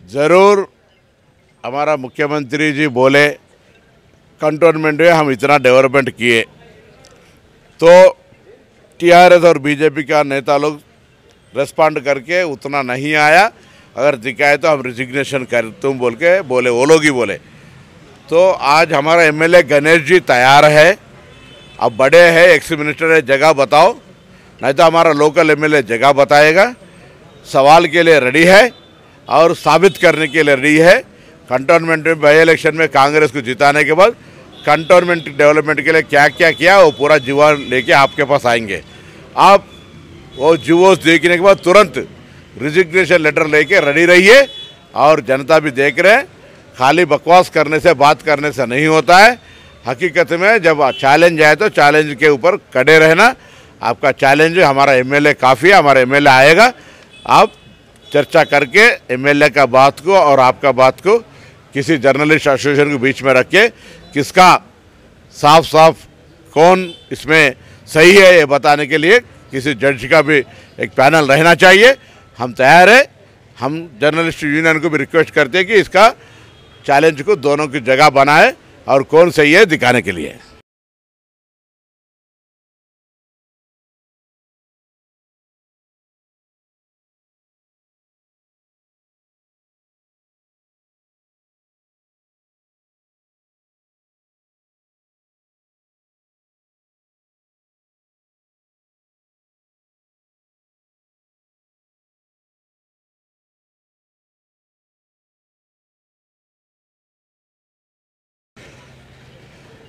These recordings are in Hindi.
ज़रूर हमारा मुख्यमंत्री जी बोले कंटोनमेंट में हम इतना डेवलपमेंट किए, तो टीआरएस और बीजेपी का नेता लोग रेस्पॉन्ड करके उतना नहीं आया। अगर दिखाए तो हम रिजिग्नेशन कर तुम बोल के बोले, वो लोग ही बोले। तो आज हमारा एमएलए गणेश जी तैयार है। अब बड़े हैं, एक्स मिनिस्टर है, जगह बताओ, नहीं तो हमारा लोकल एमएलए जगह बताएगा। सवाल के लिए रेडी है और साबित करने के लिए रेडी है। कंटोनमेंट में बाई इलेक्शन में कांग्रेस को जिताने के बाद कंटोनमेंट डेवलपमेंट के लिए क्या क्या किया वो पूरा जीवन लेके आपके पास आएंगे। आप वो जीवोस देखने के बाद तुरंत रिजिग्नेशन लेटर लेके रेडी रहिए। और जनता भी देख रहे हैं, खाली बकवास करने से, बात करने से नहीं होता है। हकीकत में जब चैलेंज आए तो चैलेंज के ऊपर खड़े रहना। आपका चैलेंज है, हमारा एमएलए काफ़ी है, हमारा एमएलए आएगा। आप चर्चा करके एमएलए का बात को और आपका बात को किसी जर्नलिस्ट एसोसिएशन के बीच में रख के किसका साफ साफ कौन इसमें सही है ये बताने के लिए किसी जज का भी एक पैनल रहना चाहिए। हम तैयार है। हम जर्नलिस्ट यूनियन को भी रिक्वेस्ट करते हैं कि इसका चैलेंज को दोनों की जगह बनाए और कौन सही है दिखाने के लिए।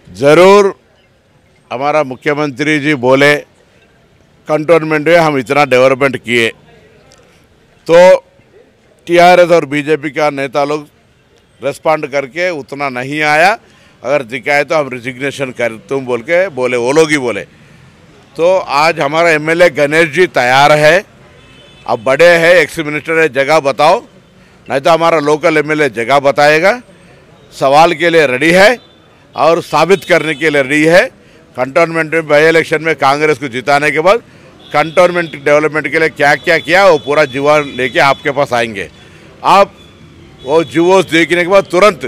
ज़रूर हमारा मुख्यमंत्री जी बोले कंटोनमेंट में हम इतना डेवलपमेंट किए, तो टीआरएस और बीजेपी का नेता लोग रेस्पॉन्ड करके उतना नहीं आया। अगर दिखाए तो हम रिजिग्नेशन कर तुम बोल के बोले, वो लोग ही बोले। तो आज हमारा एमएलए गणेश जी तैयार है। अब बड़े हैं, एक्स मिनिस्टर है, जगह बताओ, नहीं तो हमारा लोकल एमएलए जगह बताएगा। सवाल के लिए रेडी है और साबित करने के लिए रेडी है। कंटोनमेंट में बाई इलेक्शन में कांग्रेस को जिताने के बाद कंटोनमेंट डेवलपमेंट के लिए क्या क्या किया वो पूरा जीवन लेके आपके पास आएंगे। आप वो जीवोस देखने के बाद तुरंत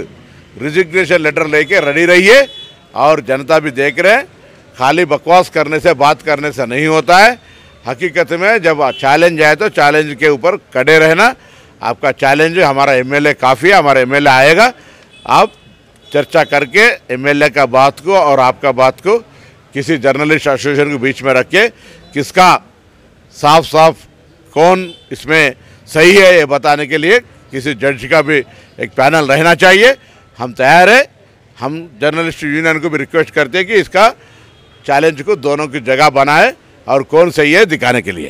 रिजिग्नेशन लेटर लेके रेडी रहिए। और जनता भी देख रहे हैं, खाली बकवास करने से, बात करने से नहीं होता है। हकीकत में जब चैलेंज आए तो चैलेंज के ऊपर खड़े रहना। आपका चैलेंज है, हमारा एमएलए काफ़ी है, हमारा एमएलए आएगा। आप चर्चा करके एमएलए का बात को और आपका बात को किसी जर्नलिस्ट एसोसिएशन के बीच में रख के किसका साफ साफ कौन इसमें सही है ये बताने के लिए किसी जज का भी एक पैनल रहना चाहिए। हम तैयार है। हम जर्नलिस्ट यूनियन को भी रिक्वेस्ट करते हैं कि इसका चैलेंज को दोनों की जगह बनाए और कौन सही है दिखाने के लिए।